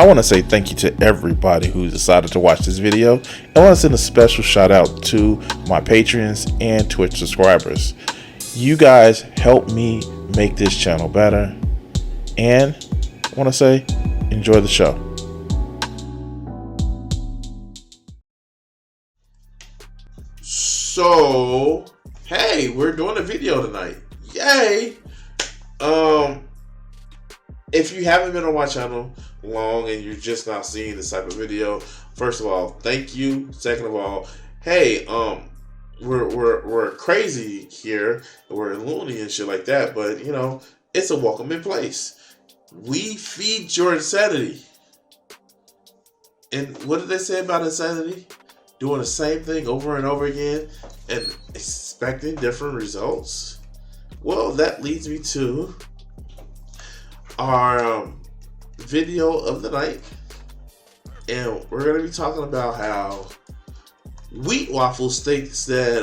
I want to say thank you to everybody who decided to watch this video. And I want to send a special shout out to my patrons and Twitch subscribers. You guys help me make this channel better. And I want to say, enjoy the show. So, hey, we're doing a video tonight. Yay! If you haven't been on my channel long and you're just not seeing this type of video, first of all, thank you. Second of all, hey, we're crazy here, we're loony and shit like that, but you know, it's a welcoming place. We feed your insanity. And what did they say about insanity? Doing the same thing over and over again and expecting different results. Well, that leads me to our video of the night, and we're going to be talking about how Wheat Waffles thinks that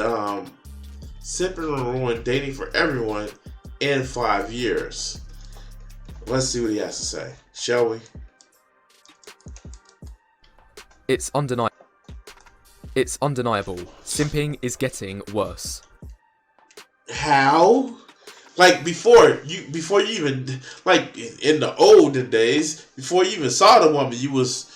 simping will ruin dating for everyone in 5 years. Let's see what he has to say, shall we? It's undeniable. Simping is getting worse. How? Like before you even, like in the olden days, before you even saw the woman, you was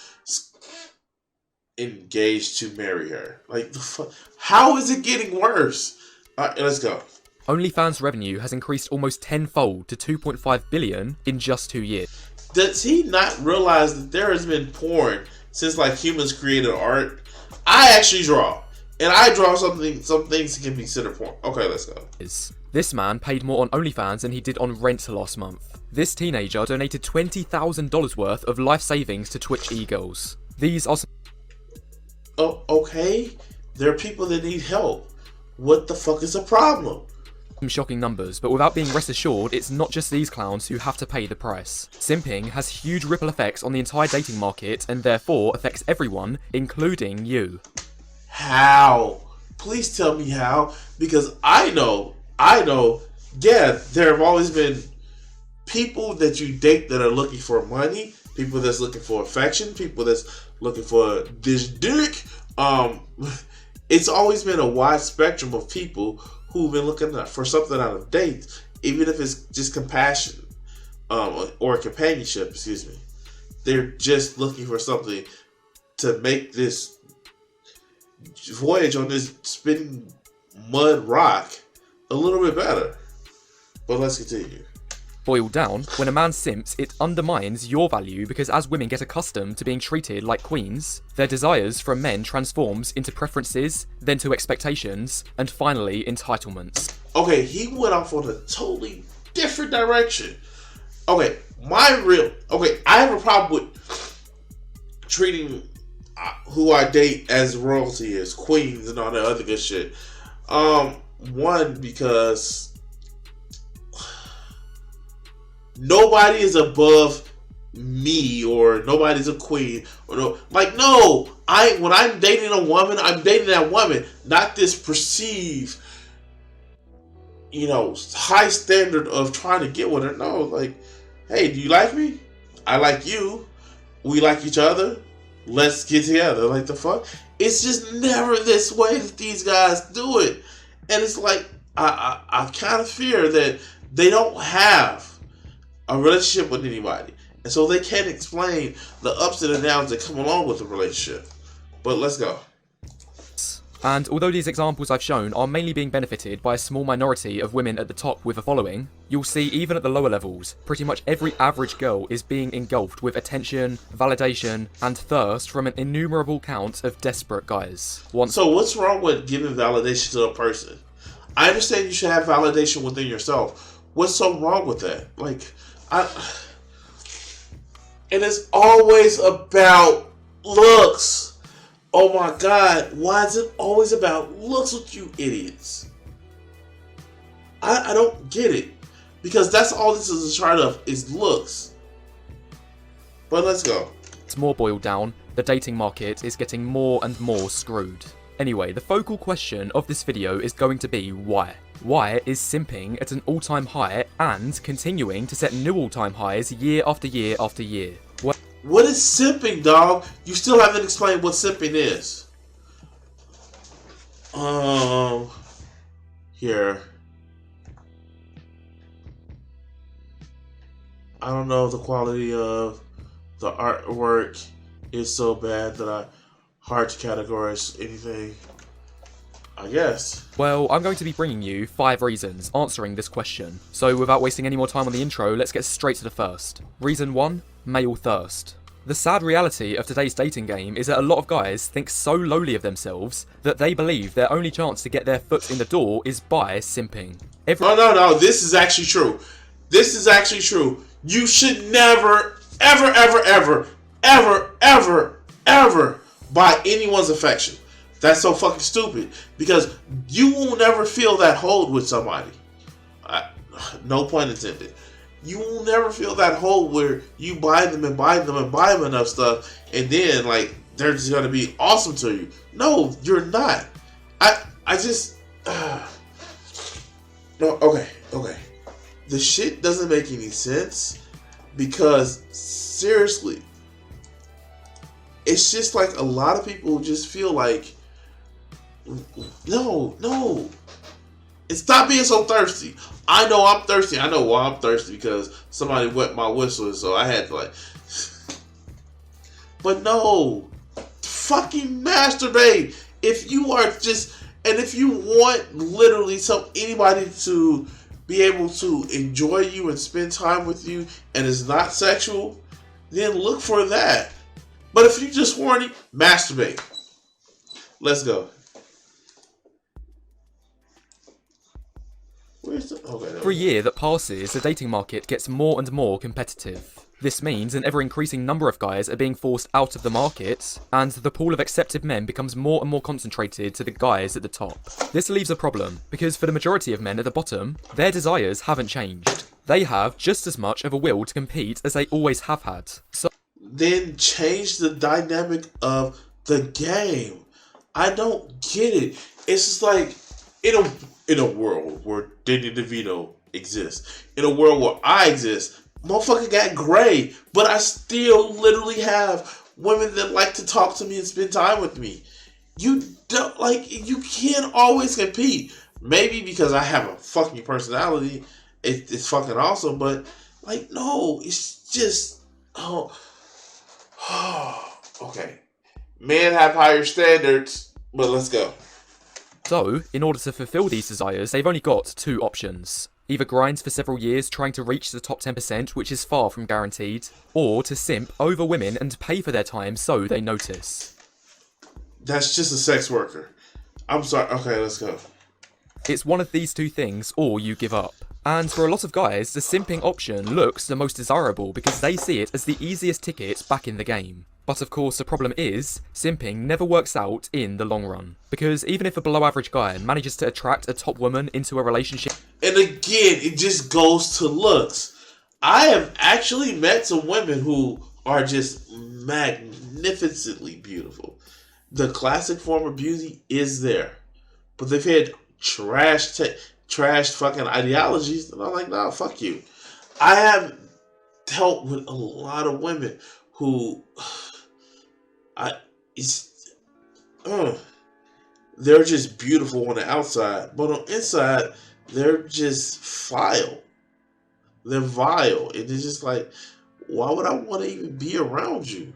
engaged to marry her. Like the fuck? How is it getting worse? All right, let's go. OnlyFans revenue has increased almost tenfold to 2.5 billion in just 2 years. Does he not realize that there has been porn since like humans created art? I actually draw, and I draw some things that can be considered porn. Okay, let's go. This man paid more on OnlyFans than he did on rent last month. This teenager donated $20,000 worth of life savings to Twitch e-girls. These are some... Oh, okay. There are people that need help. What the fuck is the problem? Some shocking numbers, but without being rest assured, it's not just these clowns who have to pay the price. Simping has huge ripple effects on the entire dating market and therefore affects everyone, including you. How? Please tell me how, because I know, yeah, there have always been people that you date that are looking for money, people that's looking for affection, people that's looking for this dick. It's always been a wide spectrum of people who've been looking for something out of dates, even if it's just compassion, or companionship, excuse me. They're just looking for something to make this voyage on this spinning mud rock a little bit better. But let's continue. Boiled down, when a man simps, it undermines your value because as women get accustomed to being treated like queens, their desires from men transforms into preferences, then to expectations, and finally entitlements. Okay, he went off on a totally different direction. I have a problem with treating who I date as royalty, as queens and all that other good shit. One, because nobody is above me, or nobody's a queen, or no. When I'm dating a woman, I'm dating that woman, not this perceived, high standard of trying to get with her. No, like, hey, do you like me? I like you. We like each other. Let's get together. Like, the fuck? It's just never this way that these guys do it. And it's like, I kind of fear that they don't have a relationship with anybody. And so they can't explain the ups and the downs that come along with the relationship. But let's go. And although these examples I've shown are mainly being benefited by a small minority of women at the top with a following, you'll see even at the lower levels, pretty much every average girl is being engulfed with attention, validation, and thirst from an innumerable count of desperate guys. So what's wrong with giving validation to a person? I understand you should have validation within yourself. What's so wrong with that? And it's always about looks. Oh my God, why is it always about looks with you idiots? I don't get it. Because that's all this is a chart of, is looks. But let's go. It's more boiled down, the dating market is getting more and more screwed. Anyway, the focal question of this video is going to be why. Why is simping at an all-time high and continuing to set new all-time highs year after year after year? What is simping, dog? You still haven't explained what simping is. Here. I don't know, the quality of the artwork is so bad that I hard to categorize anything. I guess. Well, I'm going to be bringing you 5 reasons answering this question. So without wasting any more time on the intro, let's get straight to the first. Reason 1, male thirst. The sad reality of today's dating game is that a lot of guys think so lowly of themselves that they believe their only chance to get their foot in the door is by simping. No, this is actually true. This is actually true. You should never, ever buy anyone's affection. That's so fucking stupid. Because you will never feel that hold with somebody. No pun intended. You will never feel that hold where you buy them enough stuff, and then like they're just gonna be awesome to you. No, you're not. I just no. Okay. The shit doesn't make any sense because seriously, it's just like a lot of people just feel like no. And stop being so thirsty. I know I'm thirsty. I know why I'm thirsty, because somebody wet my whistle, so I had to like. But no, fucking masturbate. If you are just, and if you want literally anybody to be able to enjoy you and spend time with you, and it's not sexual, then look for that. But if you just horny, masturbate. Let's go. Every year that passes, the dating market gets more and more competitive. This means an ever-increasing number of guys are being forced out of the market, and the pool of accepted men becomes more and more concentrated to the guys at the top. This leaves a problem, because for the majority of men at the bottom, their desires haven't changed. They have just as much of a will to compete as they always have had. So then change the dynamic of the game. I don't get it. It's just like, in a world where Danny DeVito exists, in a world where I exist, motherfucker got gray, but I still literally have women that like to talk to me and spend time with me. You can't always compete. Maybe because I have a fucking personality, it's fucking awesome, but like, no, it's just, okay. Men have higher standards, but let's go. So, in order to fulfill these desires, they've only got 2 options. Either grind for several years trying to reach the top 10%, which is far from guaranteed, or to simp over women and pay for their time so they notice. That's just a sex worker. I'm sorry. Okay, let's go. It's one of these 2 things, or you give up. And for a lot of guys, the simping option looks the most desirable because they see it as the easiest ticket back in the game. But of course, the problem is, simping never works out in the long run. Because even if a below average guy manages to attract a top woman into a relationship... And again, it just goes to looks. I have actually met some women who are just magnificently beautiful. The classic form of beauty is there. But they've had trash fucking ideologies, and I'm like, nah, fuck you. I have dealt with a lot of women who... they're just beautiful on the outside, but on the inside, they're just vile. They're vile, and it's just like, why would I want to even be around you?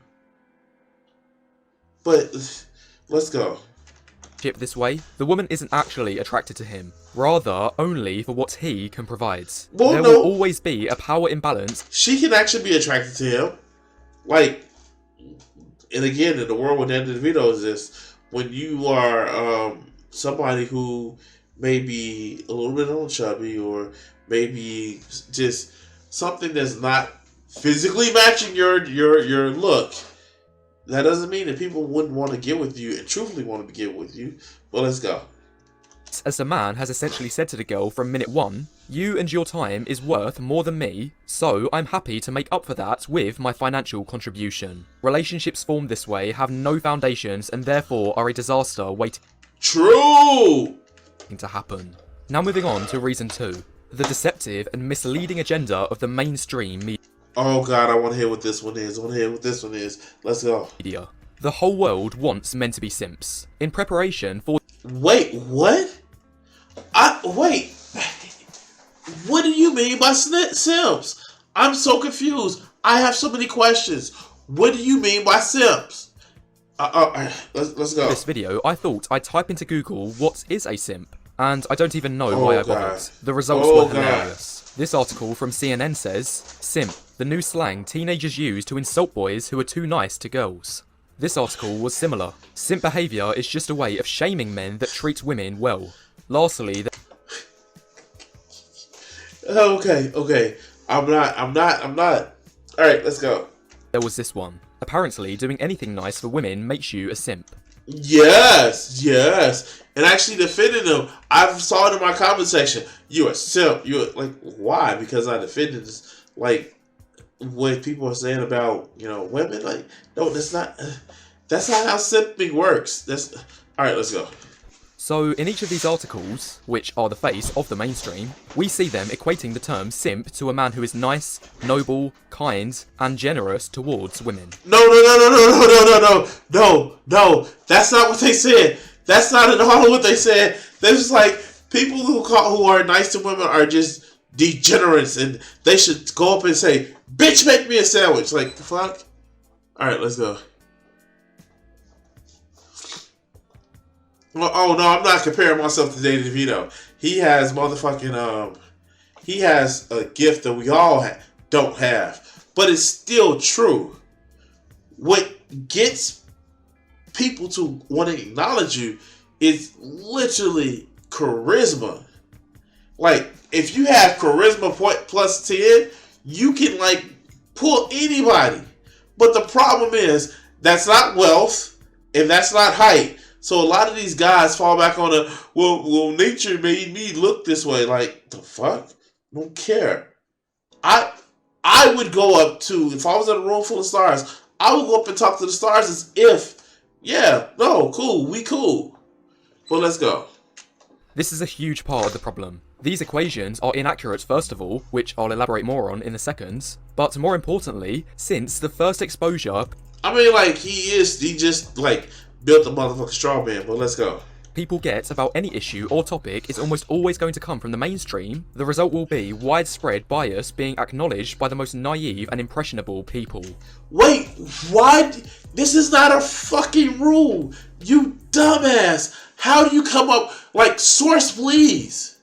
But let's go. This way, the woman isn't actually attracted to him, rather only for what he can provide. There will always be a power imbalance. She can actually be attracted to him, like. And again, in the world where Danny DeVito exists, when you are somebody who may be a little bit on chubby, or maybe just something that's not physically matching your look, that doesn't mean that people wouldn't want to get with you and truthfully want to get with you. Well, let's go. As the man has essentially said to the girl from minute 1, you and your time is worth more than me, so I'm happy to make up for that with my financial contribution. Relationships formed this way have no foundations and therefore are a disaster waiting to happen. Now moving on to reason 2, the deceptive and misleading agenda of the mainstream media. Oh God, I want to hear what this one is. Let's go. Media. The whole world wants men to be simps. In preparation for... Wait, what? Wait. What do you mean by simps? I'm so confused. I have so many questions. What do you mean by simps? Let's go. this video, I thought I'd type into Google what is a simp, and I don't even know why I bothered. The results were hilarious. This article from CNN says, simp, the new slang teenagers use to insult boys who are too nice to girls. This article was similar. Simp behaviour is just a way of shaming men that treat women well. Lastly, Okay. I'm not. Alright, let's go. there was this one. Apparently, doing anything nice for women makes you a simp. Yes. And actually defending them. I saw it in my comment section. You a simp. You like, why? Because I defended this, like, what people are saying about, women. Like, no, that's not how simping works. Alright, let's go. So, in each of these articles, which are the face of the mainstream, we see them equating the term simp to a man who is nice, noble, kind, and generous towards women. No. That's not what they said. That's not at all what they said. They're just like, people who are nice to women are just degenerates, and they should go up and say, "Bitch, make me a sandwich." Like, the fuck? Alright, let's go. Oh no, I'm not comparing myself to Danny DeVito. He has he has a gift that we all don't have, but it's still true. What gets people to want to acknowledge you is literally charisma. Like, if you have charisma plus 10, you can pull anybody. But the problem is that's not wealth and that's not height. So a lot of these guys fall back on well, nature made me look this way. Like, the fuck? Don't care. I would go up to, if I was in a room full of stars, I would go up and talk to the stars as if, cool, we cool. Well, let's go. This is a huge part of the problem. These equations are inaccurate first of all, which I'll elaborate more on in a second, but more importantly, since the first exposure... I mean, he just built a motherfucking straw man, but let's go. People get about any issue or topic is almost always going to come from the mainstream. The result will be widespread bias being acknowledged by the most naive and impressionable people. Wait, why? This is not a fucking rule, you dumbass. How do you come up, source please?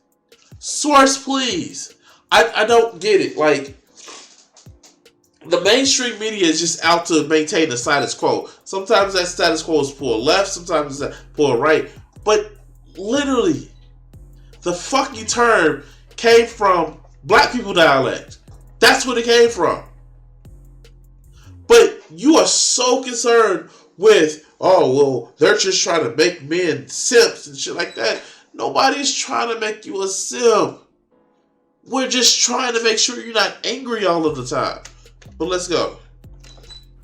Source please. I don't get it. The mainstream media is just out to maintain the status quo. Sometimes that status quo is pulled left, sometimes it's pulled right. But literally, the fucking term came from black people dialect. That's what it came from. But you are so concerned with, they're just trying to make men simps and shit like that. Nobody's trying to make you a simp. We're just trying to make sure you're not angry all of the time. But let's go.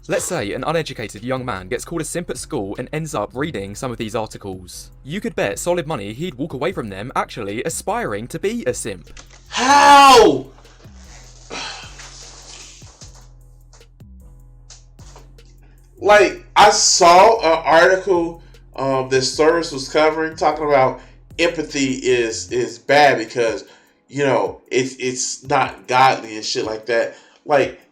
Let's say an uneducated young man gets called a simp at school and ends up reading some of these articles. You could bet solid money he'd walk away from them actually aspiring to be a simp. How? I saw an article this service was covering, talking about empathy is bad because, it's not godly and shit like that.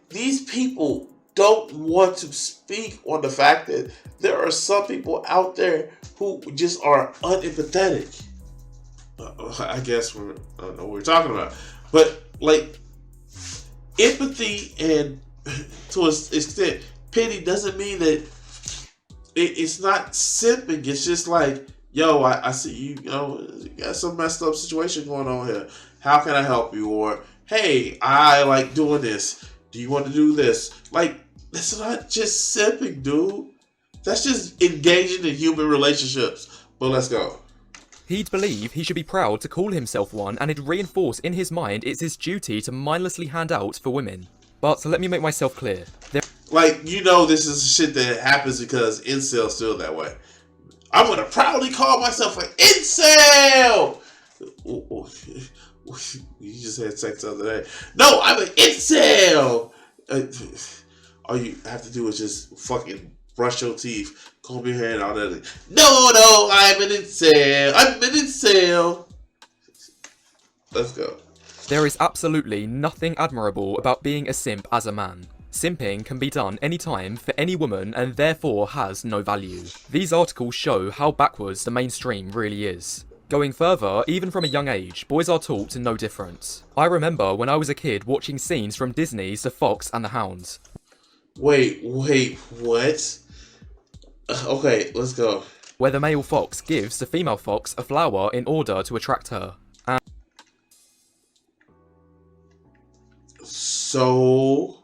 These people don't want to speak on the fact that there are some people out there who just are unempathetic. I guess I don't know what we're talking about. But, empathy and, to an extent, pity doesn't mean that it's not simping. It's just I see you, you got some messed up situation going on here. How can I help you? Or, hey, I like doing this. Do you want to do this? That's not just simping, dude. That's just engaging in human relationships. But let's go. He'd believe he should be proud to call himself one, and it'd reinforce in his mind it's his duty to mindlessly hand out for women. But let me make myself clear. This is shit that happens because incels feel that way. I'm going to proudly call myself an incel! You just had sex the other day. No, I'm an incel! all you have to do is just fucking brush your teeth, comb your hair, and all that. No, I'm an incel. Let's go. There is absolutely nothing admirable about being a simp as a man. Simping can be done anytime for any woman and therefore has no value. These articles show how backwards the mainstream really is. Going further, even from a young age, boys are taught to know different. I remember when I was a kid watching scenes from Disney's The Fox and the Hound. Wait, what? Okay, let's go. Where the male fox gives the female fox a flower in order to attract her. So...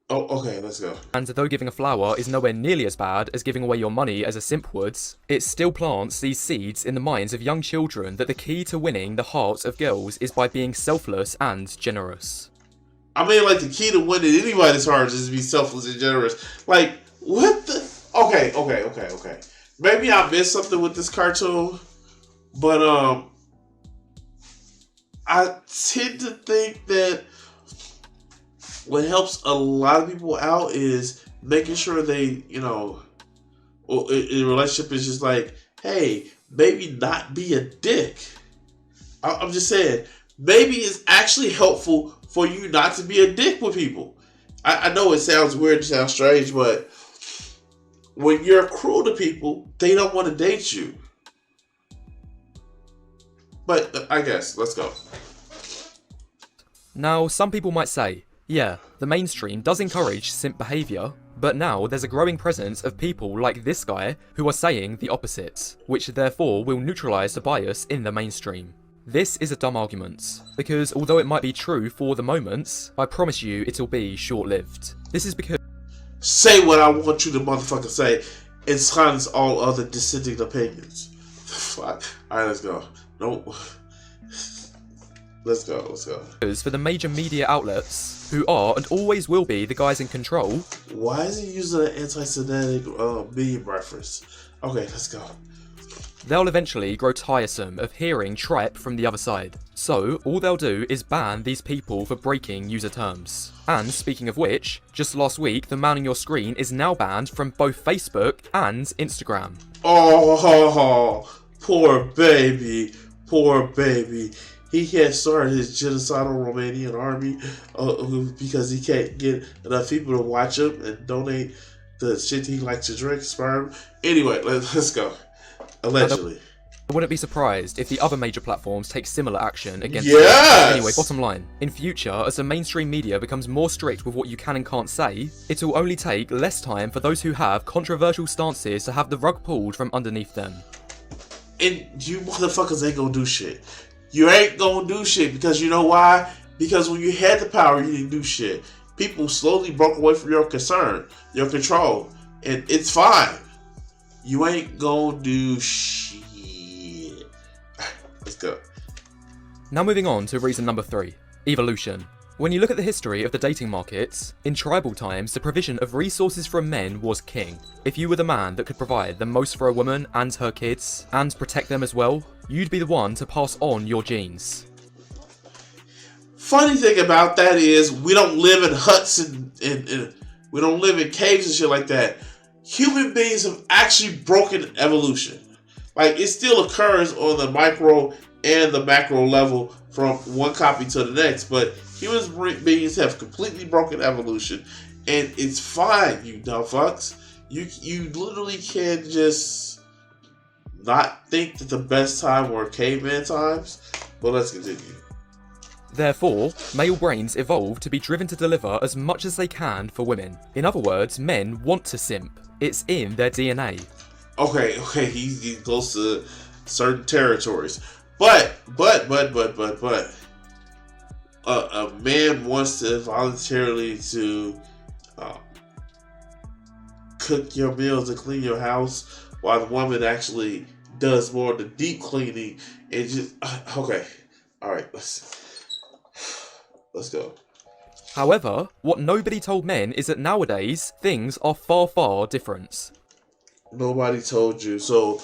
Oh, okay, let's go. And though giving a flower is nowhere nearly as bad as giving away your money as a simp would, it still plants these seeds in the minds of young children that the key to winning the hearts of girls is by being selfless and generous. I mean, like, the key to winning anybody's heart is to be selfless and generous. Like, what the... Okay. Maybe I missed something with this cartoon, but, I tend to think that what helps a lot of people out is making sure they, in a relationship is just like, hey, maybe not be a dick. I'm just saying, maybe it's actually helpful for you not to be a dick with people. I know it sounds weird, it sounds strange, but when you're cruel to people, they don't want to date you. But I guess, let's go. Now, some people might say, yeah, the mainstream does encourage simp behaviour, but now there's a growing presence of people like this guy who are saying the opposite, which therefore will neutralise the bias in the mainstream. This is a dumb argument, because although it might be true for the moment, I promise you it'll be short-lived. This is because... Say what I want you to motherfucker say, and silence all other dissenting opinions. Fuck. Alright, let's go. Nope. Let's go. For the major media outlets, who are and always will be the guys in control... Why is he using an anti-Semitic meme reference? Okay, let's go. They'll eventually grow tiresome of hearing tripe from the other side. So, all they'll do is ban these people for breaking user terms. And speaking of which, just last week, the man on your screen is now banned from both Facebook and Instagram. Oh, poor baby. He can't start his genocidal Romanian army because he can't get enough people to watch him and donate the shit he likes to drink, sperm. Anyway, let's go. Allegedly. I wouldn't be surprised if the other major platforms take similar action against Yes! Anyway, bottom line. In future, as the mainstream media becomes more strict with what you can and can't say, it will only take less time for those who have controversial stances to have the rug pulled from underneath them. And you motherfuckers ain't gonna do shit. You ain't gonna do shit because you know why? Because when you had the power, you didn't do shit. People slowly broke away from your concern, your control, and it's fine. You ain't gonna do shit. Let's go. Now moving on to reason number 3, evolution. When you look at the history of the dating markets, in tribal times the provision of resources from men was king. If you were the man that could provide the most for a woman and her kids, and protect them as well, you'd be the one to pass on your genes. Funny thing about that is we don't live in huts and we don't live in caves and shit like that. Human beings have actually broken evolution. Like, it still occurs on the micro and the macro level from one copy to the next, but human beings have completely broken evolution, and it's fine, you dumb fucks. You literally can't just not think that the best time were caveman times. But let's continue. Therefore, male brains evolved to be driven to deliver as much as they can for women. In other words, men want to simp. It's in their DNA. Okay, he goes to certain territories. But, a man wants to voluntarily to cook your meals and clean your house, while the woman actually does more of the deep cleaning and just okay. All right, let's go. However, what nobody told men is that nowadays, things are far, far different. Nobody told you, so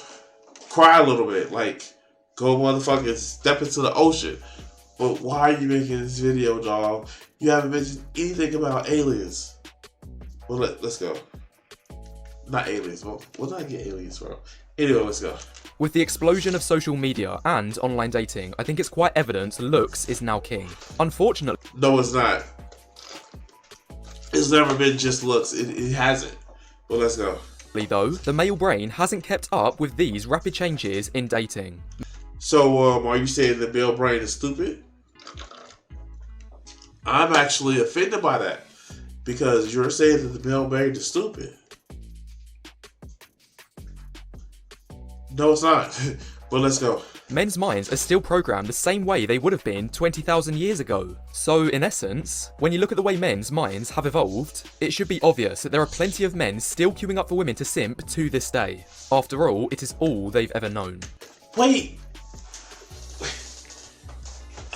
cry a little bit, like go motherfucking step into the ocean. But why are you making this video, dog? You haven't mentioned anything about aliens. Well, let's go. Not aliens. Well, where did I get aliens from? Anyway, let's go. With the explosion of social media and online dating, I think it's quite evident looks is now king. Unfortunately, No, it's not. It's never been just looks. It hasn't. Well, let's go. though, the male brain hasn't kept up with these rapid changes in dating. So, are you saying the male brain is stupid? I'm actually offended by that because you're saying that the male brain is stupid. No, it's not. But let's go. Men's minds are still programmed the same way they would have been 20,000 years ago. So, in essence, when you look at the way men's minds have evolved, it should be obvious that there are plenty of men still queuing up for women to simp to this day. After all, it is all they've ever known. Wait.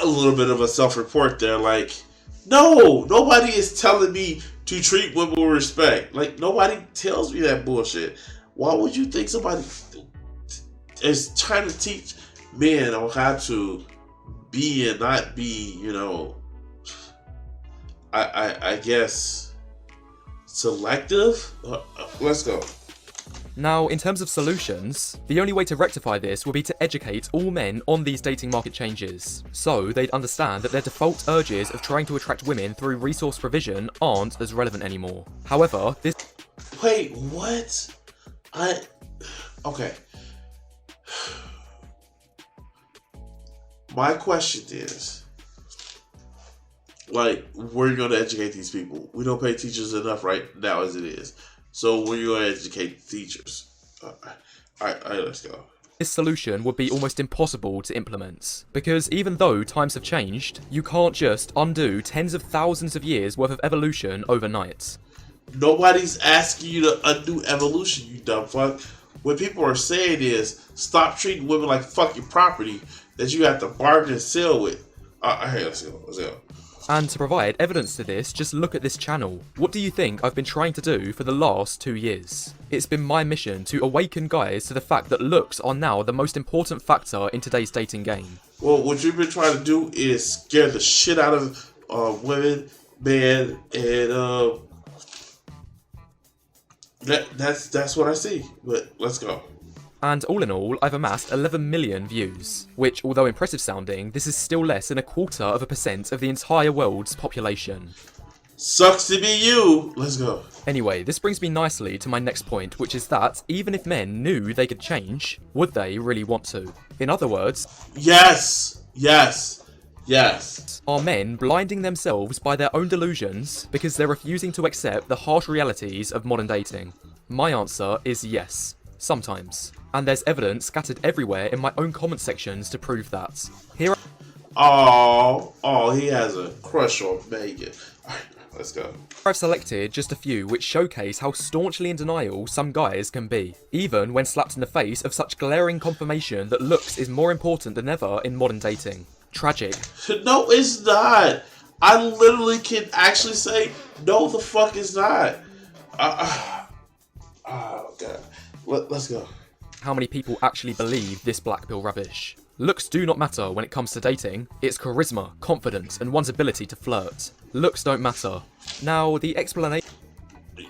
A little bit of a self-report there. Like, no, nobody is telling me to treat women with respect. Like, nobody tells me that bullshit. Why would you think somebody is trying to teach men on how to be and not be, you know, I guess, selective? Let's go. Now, in terms of solutions, the only way to rectify this would be to educate all men on these dating market changes, so they'd understand that their default urges of trying to attract women through resource provision aren't as relevant anymore. However, this... Wait, what? Okay. My question is, like, where are you going to educate these people? We don't pay teachers enough right now as it is. So where are you going to educate the teachers? All right, let's go. This solution would be almost impossible to implement, because even though times have changed, you can't just undo tens of thousands of years worth of evolution overnight. Nobody's asking you to undo evolution, you dumb fuck. What people are saying is, stop treating women like fucking property that you have to bargain and sell with. Hey, let's go. And to provide evidence to this, just look at this channel. What do you think I've been trying to do for the last 2 years? It's been my mission to awaken guys to the fact that looks are now the most important factor in today's dating game. Well, what you've been trying to do is scare the shit out of women, men, and that's what I see. But let's go. And all in all, I've amassed 11 million views, which, although impressive sounding, this is still less than 0.25% of the entire world's population. Sucks to be you. Let's go. Anyway, this brings me nicely to my next point, which is that even if men knew they could change, would they really want to? In other words, yes. Are men blinding themselves by their own delusions because they're refusing to accept the harsh realities of modern dating? My answer is yes. Sometimes. And there's evidence scattered everywhere in my own comment sections to prove that. Here he has a crush on Megan. Alright, let's go. I've selected just a few which showcase how staunchly in denial some guys can be, even when slapped in the face of such glaring confirmation that looks is more important than ever in modern dating. Tragic. No, it's not. I literally can actually say, no, the fuck it's not. Oh, God. Let's go. How many people actually believe this blackpill rubbish? Looks do not matter when it comes to dating. It's charisma, confidence, and one's ability to flirt. Looks don't matter. Now, the explanation...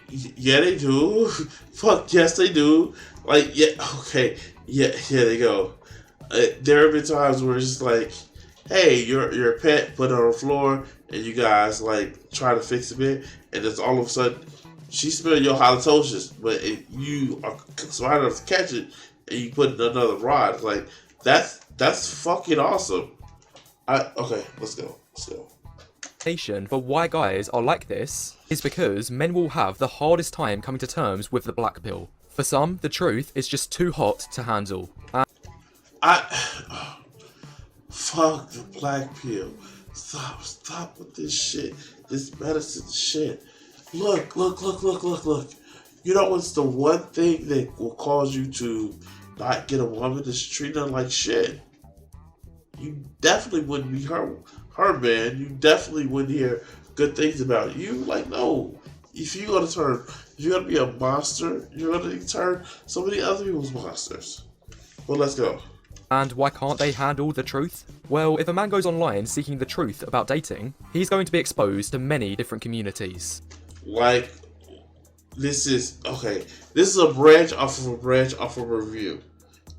Yeah, they do. Fuck, yes, they do. Like, yeah, okay. Yeah, they go. There have been times where it's just like, hey, your pet put it on the floor, and you guys, like, try to fix a bit, and then all of a sudden, she smelled your halitosis, but you are smart enough to catch it, and you put in another rod. Like, that's fucking awesome. Okay, let's go. For why guys are like this is because men will have the hardest time coming to terms with the black pill. For some, the truth is just too hot to handle. Fuck the black pill. Stop with this shit. This medicine shit. Look. You know what's the one thing that will cause you to not get a woman that's treating her like shit? You definitely wouldn't be her man. You definitely wouldn't hear good things about you. Like, no. If you're gonna be a monster, you're gonna turn so many other people's monsters. Well, let's go. And why can't they handle the truth? Well, if a man goes online seeking the truth about dating, he's going to be exposed to many different communities. Like, this is a branch off of a branch off of a review.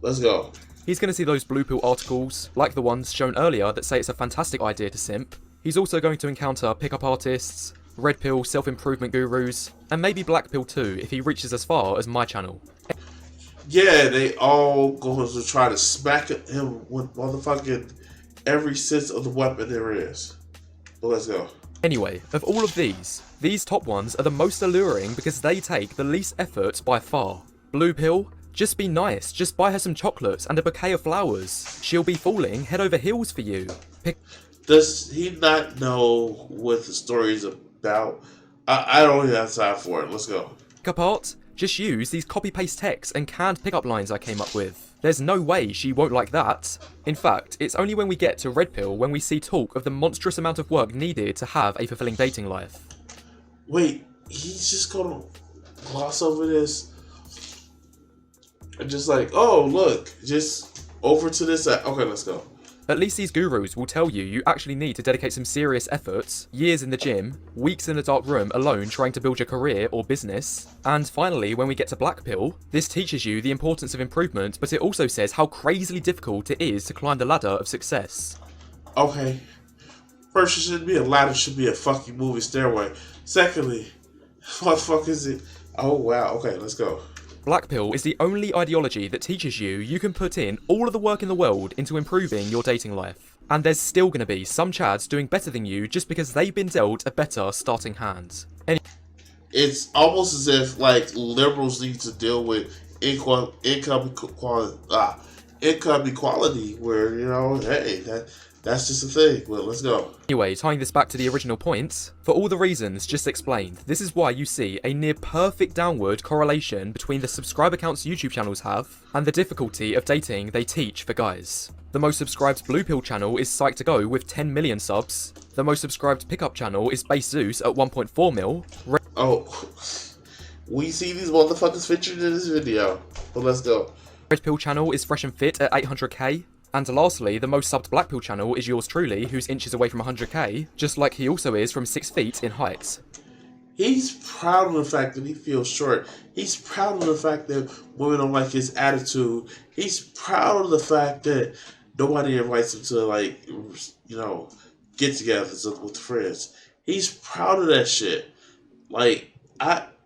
Let's go. He's going to see those blue pill articles, like the ones shown earlier that say it's a fantastic idea to simp. He's also going to encounter pickup artists, red pill self-improvement gurus, and maybe black pill too if he reaches as far as my channel. Yeah, they all going to try to smack him with motherfucking every sense of the weapon there is. But let's go. Anyway, of all of these top ones are the most alluring because they take the least effort by far. Blue pill? Just be nice, just buy her some chocolates and a bouquet of flowers. She'll be falling head over heels for you. Does he not know what the story is about? I don't even have time for it. Let's go. Pickup art? Just use these copy-paste texts and canned pickup lines I came up with. There's no way she won't like that. In fact, it's only when we get to red pill when we see talk of the monstrous amount of work needed to have a fulfilling dating life. Wait, he's just gonna gloss over this? And just like, oh, look, just over to this side. Okay, let's go. At least these gurus will tell you actually need to dedicate some serious efforts, years in the gym, weeks in a dark room alone trying to build your career or business. And finally, when we get to black pill, this teaches you the importance of improvement, but it also says how crazily difficult it is to climb the ladder of success. Okay. First, it shouldn't be a ladder, it should be a fucking moving stairway. Secondly, what the fuck is it? Oh, wow. Okay, let's go. Black pill is the only ideology that teaches you can put in all of the work in the world into improving your dating life. And there's still going to be some chads doing better than you just because they've been dealt a better starting hand. It's almost as if, like, liberals need to deal with income equality, where, you know, hey, that's just a thing. Well, let's go. Anyway, tying this back to the original point, for all the reasons just explained, this is why you see a near perfect downward correlation between the subscriber counts YouTube channels have and the difficulty of dating they teach for guys. The most subscribed Blue Pill channel is Psyched to Go with 10 million subs. The most subscribed Pickup channel is Base Zeus at 1.4 mil. Oh, we see these motherfuckers featured in this video. But let's go. Red Pill channel is Fresh and Fit at 800k. And lastly, the most subbed Black Pill channel is yours truly, who's inches away from 100k, just like he also is from 6 feet in height. He's proud of the fact that he feels short. He's proud of the fact that women don't like his attitude. He's proud of the fact that nobody invites him to, like, you know, get-togethers with friends. He's proud of that shit. Like,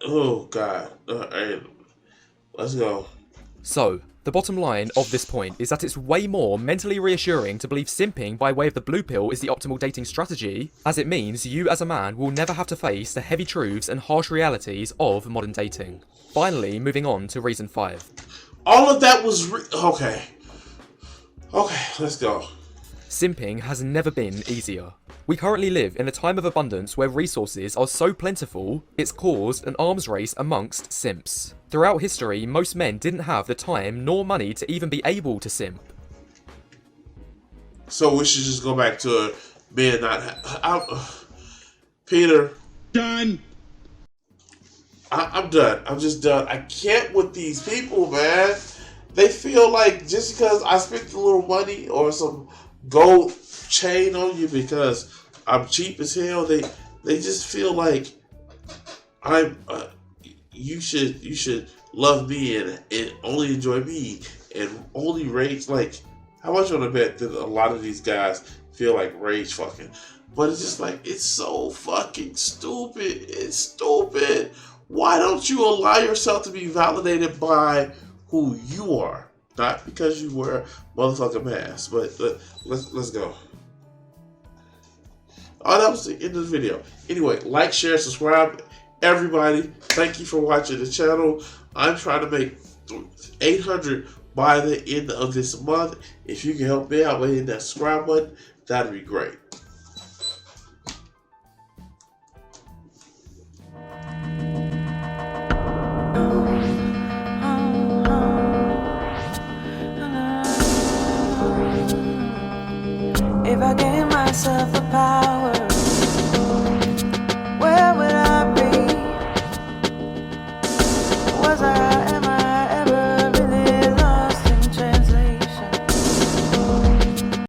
oh God. Alright, let's go. So, the bottom line of this point is that it's way more mentally reassuring to believe simping by way of the blue pill is the optimal dating strategy, as it means you as a man will never have to face the heavy truths and harsh realities of modern dating. Finally, moving on to reason 5. All of that was okay. Okay, let's go. Simping has never been easier. We currently live in a time of abundance where resources are so plentiful, it's caused an arms race amongst simps. Throughout history, most men didn't have the time nor money to even be able to simp. So we should just go back to being Peter. Done. I'm done. I'm just done. I can't with these people, man. They feel like just because I spent a little money or some gold chain on you because I'm cheap as hell, they just feel like I'm you should love me and only enjoy me and only rage. Like, how much on a bet that a lot of these guys feel like rage fucking? But it's just like, it's so fucking stupid. It's stupid. Why don't you allow yourself to be validated by who you are? Not because you wear a motherfucking mask. But let's go. Oh, that was the end of the video. Anyway, like, share, subscribe. Everybody, thank you for watching the channel. I'm trying to make 800 by the end of this month. If you can help me out by hitting that subscribe button, that'd be great. If I gave myself the power, where would I be? Was I